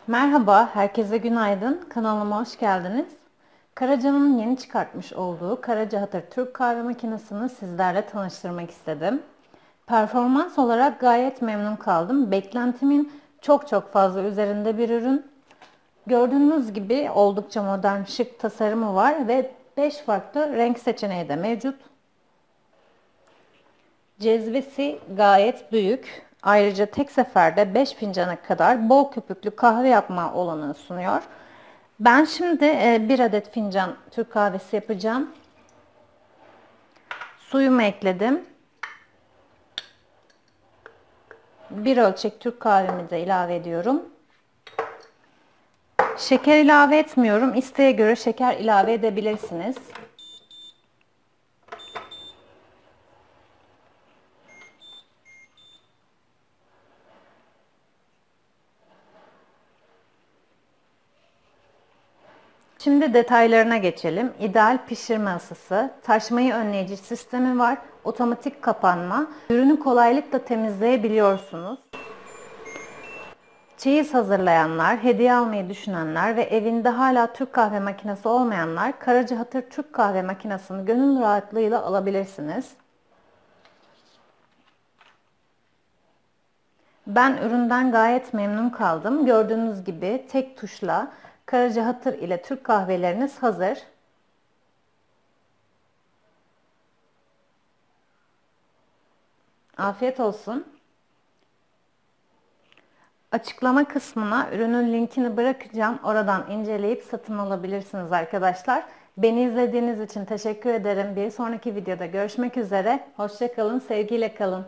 Merhaba, herkese günaydın. Kanalıma hoş geldiniz. Karaca'nın yeni çıkartmış olduğu Karaca Hatır Türk kahve makinesini sizlerle tanıştırmak istedim. Performans olarak gayet memnun kaldım. Beklentimin çok fazla üzerinde bir ürün. Gördüğünüz gibi oldukça modern, şık tasarımı var ve 5 farklı renk seçeneği de mevcut. Cezvesi gayet büyük. Ayrıca tek seferde 5 fincana kadar bol köpüklü kahve yapma olanağı sunuyor. Ben şimdi 1 adet fincan Türk kahvesi yapacağım. Suyumu ekledim. 1 ölçek Türk kahvemi de ilave ediyorum. Şeker ilave etmiyorum. İsteğe göre şeker ilave edebilirsiniz. Şimdi detaylarına geçelim. İdeal pişirme ısısı, taşmayı önleyici sistemi var, otomatik kapanma, ürünü kolaylıkla temizleyebiliyorsunuz. Çeyiz hazırlayanlar, hediye almayı düşünenler ve evinde hala Türk kahve makinesi olmayanlar Karaca Hatır Türk kahve makinesini gönül rahatlığıyla alabilirsiniz. Ben üründen gayet memnun kaldım. Gördüğünüz gibi tek tuşla Karaca Hatır ile Türk kahveleriniz hazır. Afiyet olsun. Açıklama kısmına ürünün linkini bırakacağım. Oradan inceleyip satın alabilirsiniz arkadaşlar. Beni izlediğiniz için teşekkür ederim. Bir sonraki videoda görüşmek üzere. Hoşça kalın, sevgiyle kalın.